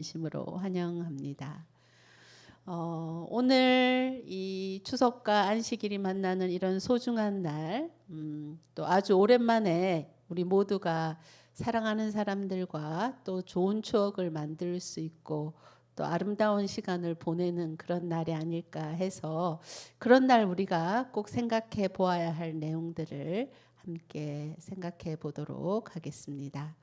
진심으로 환영합니다. 오늘 이 추석과 안식일이 만나는 이런 소중한 날, 또 아주 오랜만에 우리 모두가 사랑하는 사람들과 또 좋은 추억을 만들 수 있고 또 아름다운 시간을 보내는 그런 날이 아닐까 해서 그런 날 우리가 꼭 생각해 보아야 할 내용들을 함께 생각해 보도록 하겠습니다.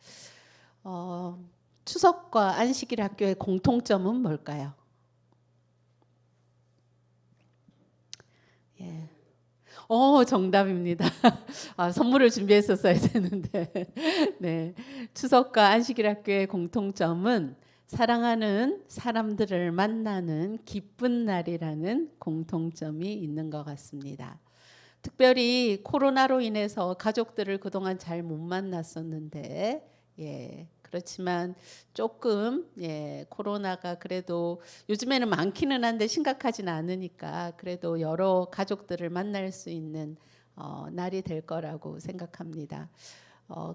추석과 안식일 학교의 공통점은 뭘까요? 예. 정답입니다. 선물을 준비했었어야 되는데. 네. 추석과 안식일 학교의 공통점은 사랑하는 사람들을 만나는 기쁜 날이라는 공통점이 있는 것 같습니다. 특별히 코로나로 인해서 가족들을 그동안 잘 못 만났었는데, 그렇지만 조금 코로나가 그래도 요즘에는 많기는 한데 심각하진 않으니까 그래도 여러 가족들을 만날 수 있는 날이 될 거라고 생각합니다.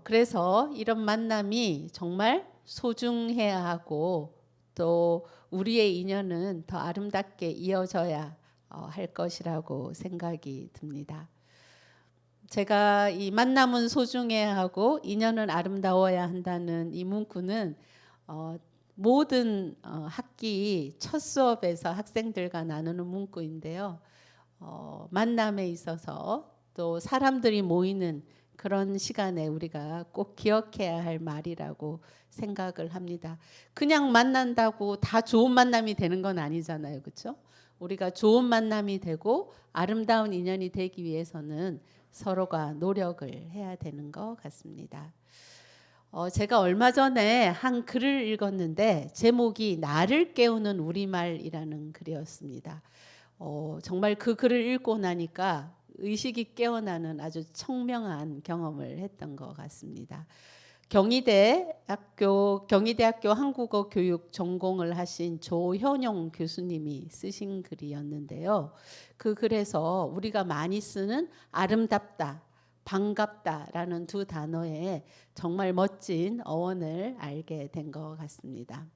그래서 이런 만남이 정말 소중해야 하고 또 우리의 인연은 더 아름답게 이어져야 할 것이라고 생각이 듭니다. 제가 이 만남은 소중해야 하고 인연은 아름다워야 한다는 이 문구는 모든 학기 첫 수업에서 학생들과 나누는 문구인데요. 만남에 있어서 또 사람들이 모이는 그런 시간에 우리가 꼭 기억해야 할 말이라고 생각을 합니다. 그냥 만난다고 다 좋은 만남이 되는 건 아니잖아요. 그렇죠? 우리가 좋은 만남이 되고 아름다운 인연이 되기 위해서는 서로가 노력을 해야 되는 것 같습니다. 제가 얼마 전에 한 글을 읽었는데 제목이 나를 깨우는 우리말이라는 글이었습니다. 정말 그 글을 읽고 나니까 의식이 깨어나는 아주 청명한 경험을 했던 것 같습니다. 경희대학교 한국어 교육 전공을 하신 조현용 교수님이 쓰신 글이었는데요. 그 글에서 우리가 많이 쓰는 아름답다, 반갑다라는 두 단어에 정말 멋진 어원을 알게 된 것 같습니다.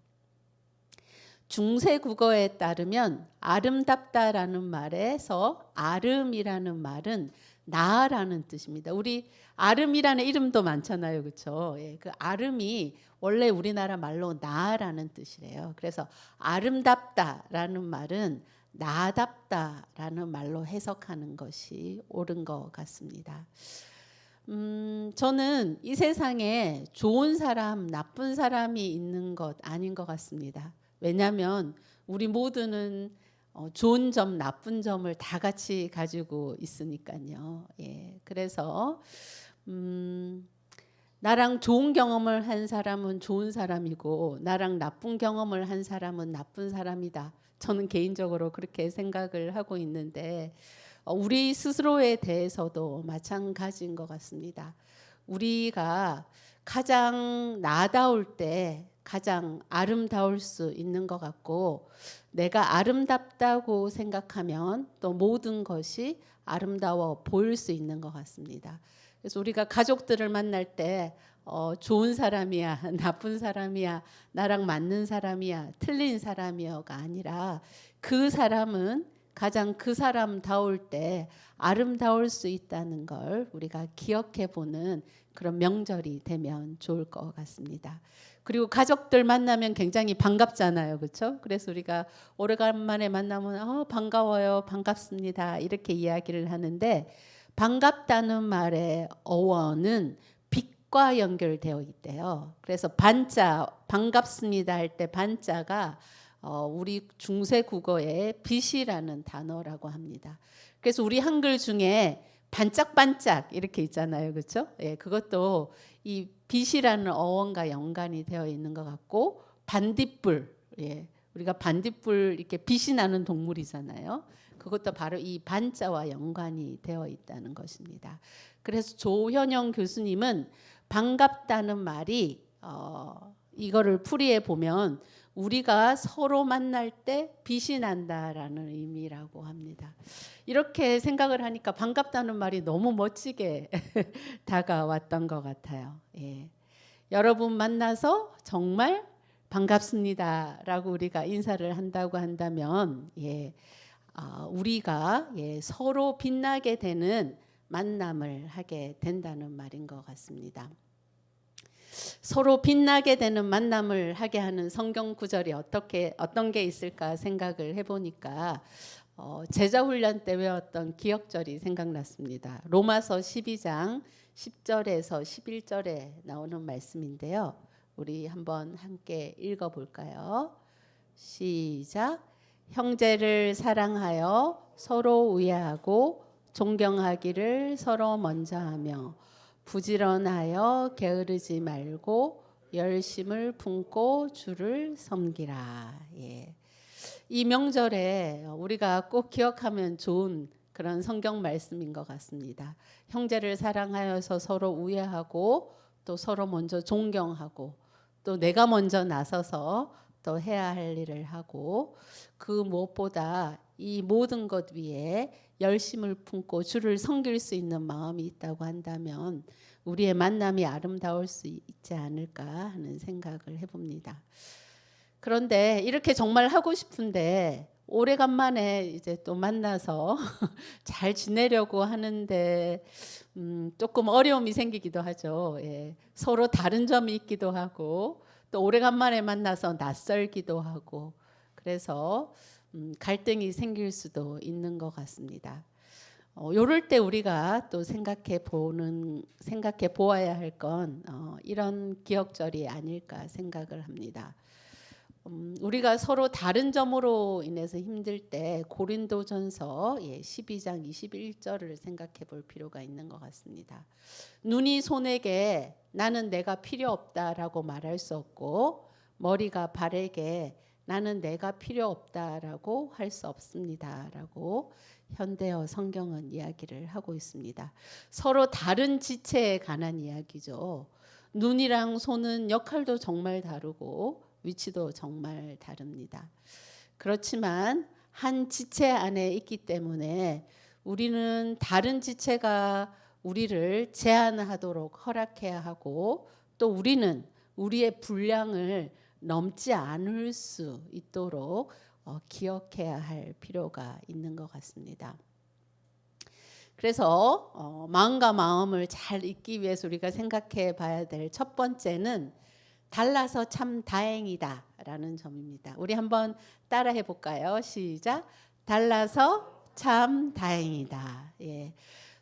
중세 국어에 따르면 아름답다라는 말에서 아름이라는 말은 나라는 뜻입니다. 우리 아름이라는 이름도 많잖아요. 그렇죠? 그 아름이 원래 우리나라 말로 나라는 뜻이래요. 그래서 아름답다라는 말은 나답다라는 말로 해석하는 것이 옳은 것 같습니다. 저는 이 세상에 좋은 사람, 나쁜 사람이 있는 것 아닌 것 같습니다. 왜냐하면 우리 모두는 좋은 점, 나쁜 점을 다 같이 가지고 있으니까요. 그래서 나랑 좋은 경험을 한 사람은 좋은 사람이고 나랑 나쁜 경험을 한 사람은 나쁜 사람이다. 저는 개인적으로 그렇게 생각을 하고 있는데 우리 스스로에 대해서도 마찬가지인 것 같습니다. 우리가 가장 나다울 때 가장 아름다울 수 있는 것 같고 내가 아름답다고 생각하면 또 모든 것이 아름다워 보일 수 있는 것 같습니다. 그래서 우리가 가족들을 만날 때 좋은 사람이야, 나쁜 사람이야, 나랑 맞는 사람이야, 틀린 사람이야가 아니라 그 사람은 가장 그 사람다울 때 아름다울 수 있다는 걸 우리가 기억해 보는 그런 명절이 되면 좋을 것 같습니다. 그리고 가족들 만나면 굉장히 반갑잖아요. 그렇죠? 그래서 우리가 오래간만에 만나면 반가워요. 반갑습니다. 이렇게 이야기를 하는데 반갑다는 말의 어원은 빛과 연결되어 있대요. 그래서 반자, 반갑습니다 할 때 반자가 우리 중세 국어의 빛이라는 단어라고 합니다. 그래서 우리 한글 중에 반짝반짝 이렇게 있잖아요. 그렇죠? 그것도 이 빛이라는 어원과 연관이 되어 있는 것 같고 반딧불, 우리가 반딧불 이렇게 빛이 나는 동물이잖아요. 그것도 바로 이 반자와 연관이 되어 있다는 것입니다. 그래서 조현영 교수님은 반갑다는 말이 이거를 풀이해 보면 우리가 서로 만날 때 빛이 난다라는 의미라고 합니다. 이렇게 생각을 하니까 반갑다는 말이 너무 멋지게 다가왔던 것 같아요. 여러분 만나서 정말 반갑습니다라고 우리가 인사를 한다고 한다면 우리가 서로 빛나게 되는 만남을 하게 된다는 말인 것 같습니다. 서로 빛나게 되는 만남을 하게 하는 성경 구절이 어떤 게 있을까 생각을 해보니까 제자훈련 때 외웠던 기억절이 생각났습니다. 로마서 12장 10절에서 11절에 나오는 말씀인데요. 우리 한번 함께 읽어볼까요? 시작. 형제를 사랑하여 서로 우애하고 존경하기를 서로 먼저 하며 부지런하여 게으르지 말고 열심을 품고 주를 섬기라. 이 명절에 우리가 꼭 기억하면 좋은 그런 성경 말씀인 것 같습니다. 형제를 사랑하여서 서로 우애하고 또 서로 먼저 존경하고 또 내가 먼저 나서서 또 해야 할 일을 하고 그 무엇보다 이 모든 것 위에 열심을 품고 주를 섬길 수 있는 마음이 있다고 한다면 우리의 만남이 아름다울 수 있지 않을까 하는 생각을 해봅니다. 그런데 이렇게 정말 하고 싶은데 오래간만에 이제 또 만나서 잘 지내려고 하는데 조금 어려움이 생기기도 하죠. 서로 다른 점이 있기도 하고 또 오래간만에 만나서 낯설기도 하고 그래서 갈등이 생길 수도 있는 것 같습니다. 요럴 때 우리가 또 생각해 보아야 할 건 이런 기억절이 아닐까 생각을 합니다. 우리가 서로 다른 점으로 인해서 힘들 때 고린도전서 12장 21절을 생각해 볼 필요가 있는 것 같습니다. 눈이 손에게 나는 내가 필요 없다라고 말할 수 없고 머리가 발에게 나는 내가 필요 없다라고 할 수 없습니다라고 현대어 성경은 이야기를 하고 있습니다. 서로 다른 지체에 관한 이야기죠. 눈이랑 손은 역할도 정말 다르고 위치도 정말 다릅니다. 그렇지만 한 지체 안에 있기 때문에 우리는 다른 지체가 우리를 제한하도록 허락해야 하고 또 우리는 우리의 분량을 넘지 않을 수 있도록 기억해야 할 필요가 있는 것 같습니다. 그래서 마음과 마음을 잘 잇기 위해서 우리가 생각해 봐야 될 첫 번째는 달라서 참 다행이다 라는 점입니다. 우리 한번 따라해 볼까요? 시작. 달라서 참 다행이다.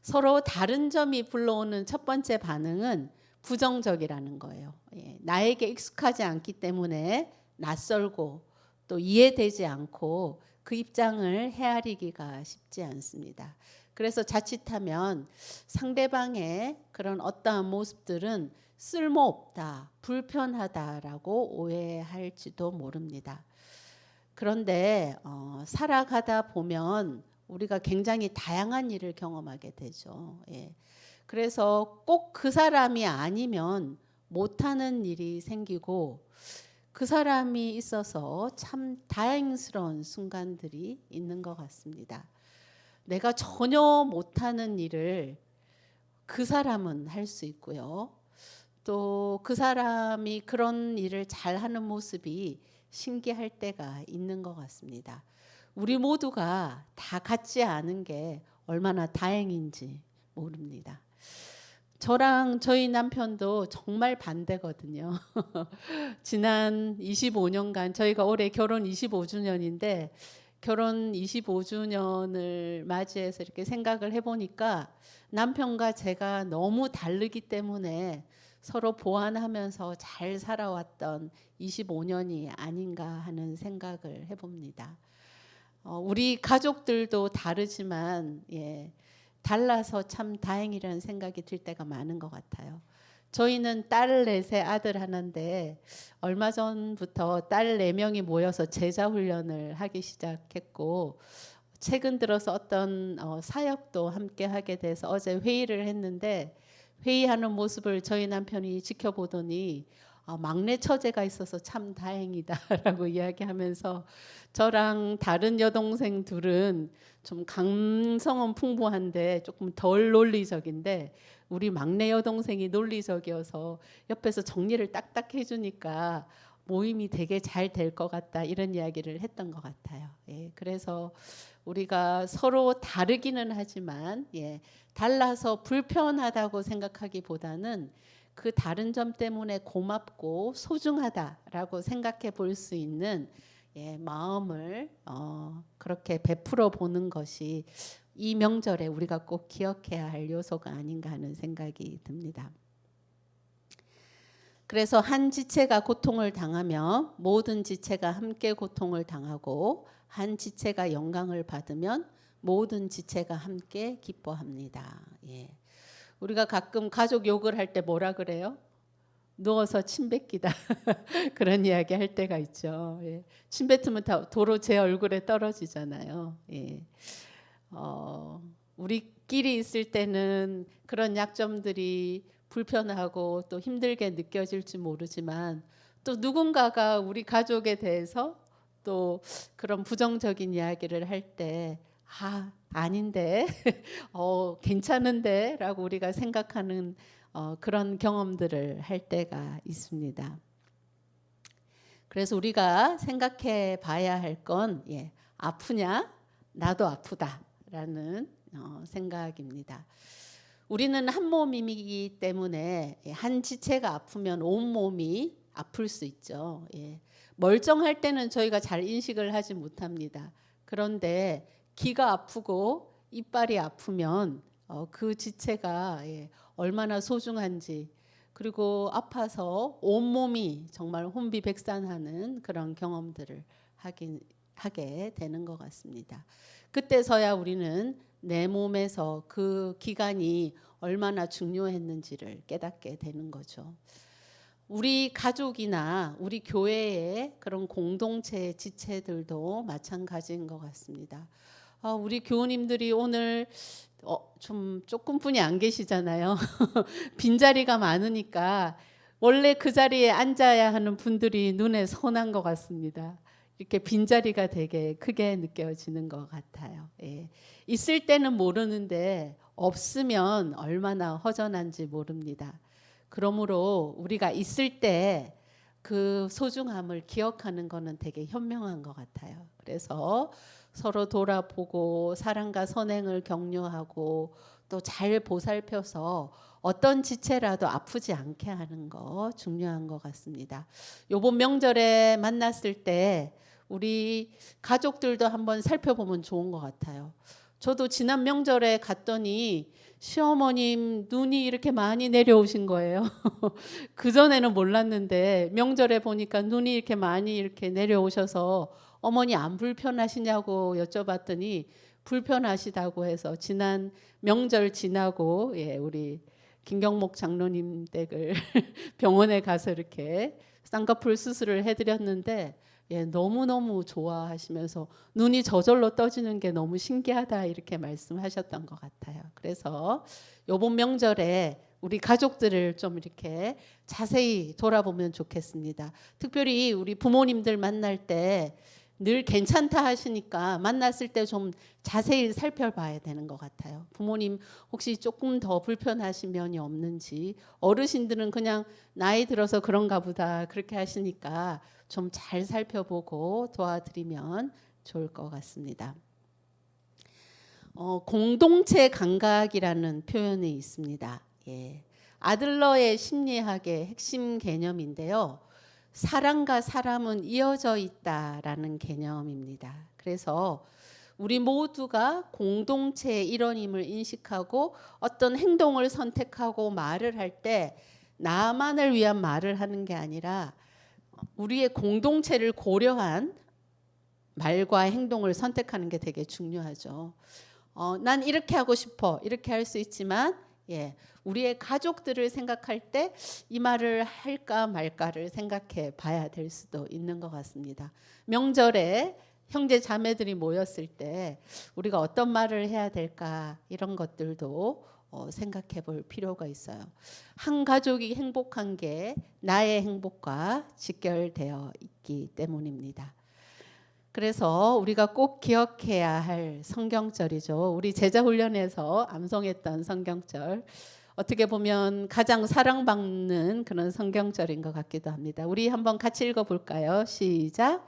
서로 다른 점이 불러오는 첫 번째 반응은 부정적이라는 거예요. 나에게 익숙하지 않기 때문에 낯설고 또 이해되지 않고 그 입장을 헤아리기가 쉽지 않습니다. 그래서 자칫하면 상대방의 그런 어떠한 모습들은 쓸모없다, 불편하다라고 오해할지도 모릅니다. 그런데 살아가다 보면 우리가 굉장히 다양한 일을 경험하게 되죠. 그래서 꼭 그 사람이 아니면 못하는 일이 생기고 그 사람이 있어서 참 다행스러운 순간들이 있는 것 같습니다. 내가 전혀 못하는 일을 그 사람은 할 수 있고요. 또 그 사람이 그런 일을 잘하는 모습이 신기할 때가 있는 것 같습니다. 우리 모두가 다 같지 않은 게 얼마나 다행인지 모릅니다. 저랑 저희 남편도 정말 반대거든요. 지난 25년간 저희가 올해 결혼 25주년인데 결혼 25주년을 맞이해서 이렇게 생각을 해보니까 남편과 제가 너무 다르기 때문에 서로 보완하면서 잘 살아왔던 25년이 아닌가 하는 생각을 해봅니다. 우리 가족들도 다르지만 달라서 참 다행이라는 생각이 들 때가 많은 것 같아요. 저희는 딸 넷에 아들 하나인데 얼마 전부터 딸 4명이 모여서 제자 훈련을 하기 시작했고 최근 들어서 어떤 사역도 함께 하게 돼서 어제 회의를 했는데 회의하는 모습을 저희 남편이 지켜보더니 막내 처제가 있어서 참 다행이다라고 이야기하면서 저랑 다른 여동생 둘은 좀 감성은 풍부한데 조금 덜 논리적인데 우리 막내 여동생이 논리적이어서 옆에서 정리를 딱딱 해주니까 모임이 되게 잘 될 것 같다 이런 이야기를 했던 것 같아요. 예, 그래서 우리가 서로 다르기는 하지만 달라서 불편하다고 생각하기보다는 그 다른 점 때문에 고맙고 소중하다라고 생각해 볼 수 있는 마음을 그렇게 베풀어 보는 것이 이 명절에 우리가 꼭 기억해야 할 요소가 아닌가 하는 생각이 듭니다. 그래서 한 지체가 고통을 당하면 모든 지체가 함께 고통을 당하고 한 지체가 영광을 받으면 모든 지체가 함께 기뻐합니다. 우리가 가끔 가족 욕을 할 때 뭐라 그래요? 누워서 침 뱉기다. 그런 이야기 할 때가 있죠. 침 뱉으면 다 도로 제 얼굴에 떨어지잖아요. 우리끼리 있을 때는 그런 약점들이 불편하고 또 힘들게 느껴질지 모르지만 또 누군가가 우리 가족에 대해서 또 그런 부정적인 이야기를 할 때 아닌데 괜찮은데 라고 우리가 생각하는 그런 경험들을 할 때가 있습니다. 그래서 우리가 생각해 봐야 할 건 아프냐? 나도 아프다라는 생각입니다. 우리는 한 몸이기 때문에 한 지체가 아프면 온 몸이 아플 수 있죠. 멀쩡할 때는 저희가 잘 인식을 하지 못합니다. 그런데 귀가 아프고 이빨이 아프면 그 지체가 얼마나 소중한지, 그리고 아파서 온몸이 정말 혼비백산하는 그런 경험들을 하게 되는 것 같습니다. 그때서야 우리는 내 몸에서 그 기간이 얼마나 중요했는지를 깨닫게 되는 거죠. 우리 가족이나 우리 교회의 그런 공동체 지체들도 마찬가지인 것 같습니다. 우리 교우님들이 오늘 조금뿐이 안 계시잖아요. 빈자리가 많으니까 원래 그 자리에 앉아야 하는 분들이 눈에 선한 것 같습니다. 이렇게 빈자리가 되게 크게 느껴지는 것 같아요. 있을 때는 모르는데 없으면 얼마나 허전한지 모릅니다. 그러므로 우리가 있을 때 그 소중함을 기억하는 것은 되게 현명한 것 같아요. 그래서 서로 돌아보고 사랑과 선행을 격려하고 또 잘 보살펴서 어떤 지체라도 아프지 않게 하는 거 중요한 것 같습니다. 이번 명절에 만났을 때 우리 가족들도 한번 살펴보면 좋은 것 같아요. 저도 지난 명절에 갔더니 시어머님 눈이 이렇게 많이 내려오신 거예요. 그전에는 몰랐는데 명절에 보니까 눈이 이렇게 많이 이렇게 내려오셔서 어머니 안 불편하시냐고 여쭤봤더니 불편하시다고 해서 지난 명절 지나고 우리 김경목 장로님 댁을 병원에 가서 이렇게 쌍꺼풀 수술을 해드렸는데 너무너무 좋아하시면서 눈이 저절로 떠지는 게 너무 신기하다 이렇게 말씀하셨던 것 같아요. 그래서 이번 명절에 우리 가족들을 좀 이렇게 자세히 돌아보면 좋겠습니다. 특별히 우리 부모님들 만날 때 늘 괜찮다 하시니까 만났을 때 좀 자세히 살펴봐야 되는 것 같아요. 부모님 혹시 조금 더 불편하신 면이 없는지, 어르신들은 그냥 나이 들어서 그런가 보다 그렇게 하시니까 좀 잘 살펴보고 도와드리면 좋을 것 같습니다. 공동체 감각이라는 표현이 있습니다. 아들러의 심리학의 핵심 개념인데요. 사람과 사람은 이어져 있다라는 개념입니다. 그래서 우리 모두가 공동체의 일원임을 인식하고 어떤 행동을 선택하고 말을 할 때 나만을 위한 말을 하는 게 아니라 우리의 공동체를 고려한 말과 행동을 선택하는 게 되게 중요하죠. 난 이렇게 하고 싶어. 이렇게 할 수 있지만 우리의 가족들을 생각할 때 이 말을 할까 말까를 생각해 봐야 될 수도 있는 것 같습니다. 명절에 형제 자매들이 모였을 때 우리가 어떤 말을 해야 될까 이런 것들도 생각해 볼 필요가 있어요. 한 가족이 행복한 게 나의 행복과 직결되어 있기 때문입니다. 그래서 우리가 꼭 기억해야 할 성경절이죠. 우리 제자훈련에서 암송했던 성경절. 어떻게 보면 가장 사랑받는 그런 성경절인 것 같기도 합니다. 우리 한번 같이 읽어볼까요? 시작.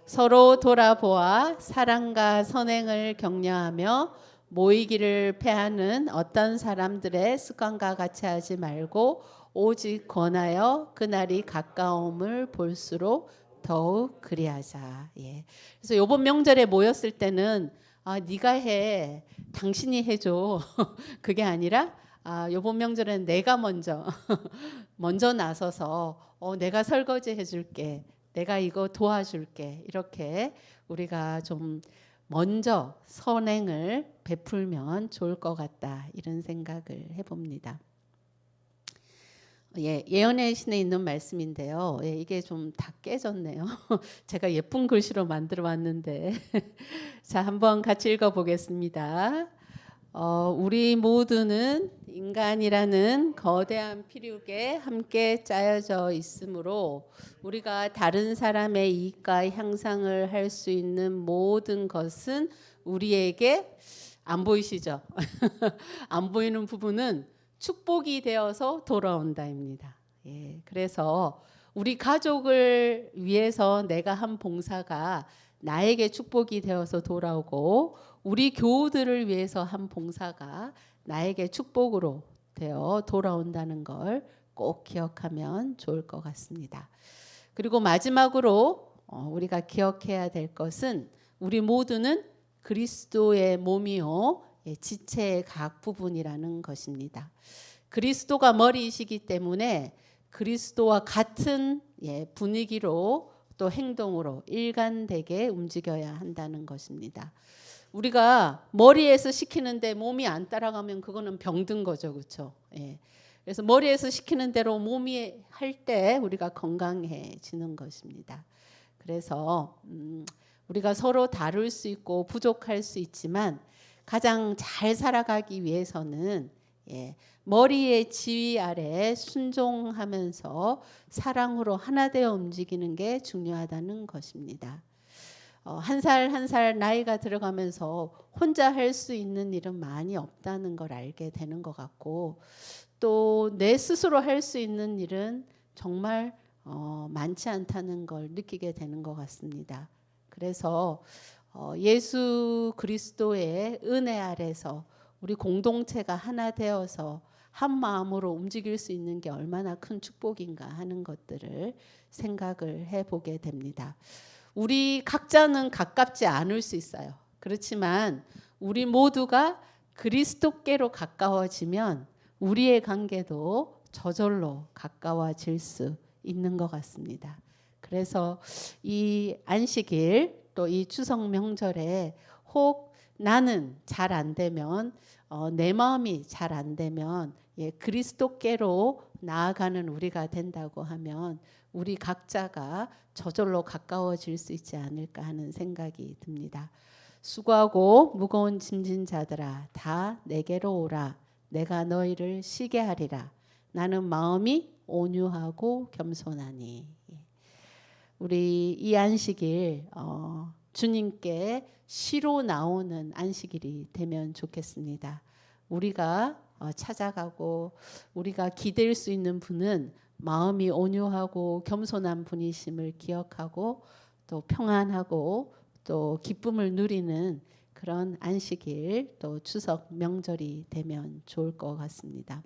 서로 돌아보아 사랑과 선행을 격려하며 모이기를 패하는 어떤 사람들의 습관과 같이 하지 말고 오직 권하여 그날이 가까움을 볼수록 더욱 그리하자. 예. 그래서 이번 명절에 모였을 때는 네가 해, 당신이 해줘. 그게 아니라 이번 명절에는 내가 먼저 나서서 내가 설거지 해줄게. 내가 이거 도와줄게. 이렇게 우리가 좀 먼저 선행을 베풀면 좋을 것 같다. 이런 생각을 해봅니다. 예언의 신에 있는 말씀인데요. 이게 좀 다 깨졌네요. 제가 예쁜 글씨로 만들어 왔는데 자, 한번 같이 읽어보겠습니다. 우리 모두는 인간이라는 거대한 피륙에 함께 짜여져 있으므로 우리가 다른 사람의 이익과 향상을 할 수 있는 모든 것은 우리에게 안 보이시죠? 안 보이는 부분은 축복이 되어서 돌아온다입니다. 그래서 우리 가족을 위해서 내가 한 봉사가 나에게 축복이 되어서 돌아오고 우리 교우들을 위해서 한 봉사가 나에게 축복으로 되어 돌아온다는 걸 꼭 기억하면 좋을 것 같습니다. 그리고 마지막으로 우리가 기억해야 될 것은 우리 모두는 그리스도의 몸이요 지체의 각 부분이라는 것입니다. 그리스도가 머리이시기 때문에 그리스도와 같은 분위기로 또 행동으로 일관되게 움직여야 한다는 것입니다. 우리가 머리에서 시키는데 몸이 안 따라가면 그거는 병든 거죠, 그렇죠? 그래서 머리에서 시키는 대로 몸이 할 때 우리가 건강해지는 것입니다. 그래서 우리가 서로 다룰 수 있고 부족할 수 있지만 가장 잘 살아가기 위해서는 머리의 지휘 아래 순종하면서 사랑으로 하나 되어 움직이는 게 중요하다는 것입니다. 한 살 한 살 나이가 들어가면서 혼자 할 수 있는 일은 많이 없다는 걸 알게 되는 것 같고 또 내 스스로 할 수 있는 일은 정말 많지 않다는 걸 느끼게 되는 것 같습니다. 그래서 예수 그리스도의 은혜 아래서 우리 공동체가 하나 되어서 한 마음으로 움직일 수 있는 게 얼마나 큰 축복인가 하는 것들을 생각을 해보게 됩니다. 우리 각자는 가깝지 않을 수 있어요. 그렇지만 우리 모두가 그리스도께로 가까워지면 우리의 관계도 저절로 가까워질 수 있는 것 같습니다. 그래서 이 안식일 또 이 추석 명절에 혹 나는 잘 안 되면 내 마음이 잘 안 되면 그리스도께로 나아가는 우리가 된다고 하면 우리 각자가 저절로 가까워질 수 있지 않을까 하는 생각이 듭니다. 수고하고 무거운 짐진 자들아 다 내게로 오라. 내가 너희를 쉬게 하리라. 나는 마음이 온유하고 겸손하니. 우리 이 안식일 주님께 쉬러 나오는 안식일이 되면 좋겠습니다. 우리가 찾아가고 우리가 기댈 수 있는 분은 마음이 온유하고 겸손한 분이심을 기억하고 또 평안하고 또 기쁨을 누리는 그런 안식일 또 추석 명절이 되면 좋을 것 같습니다.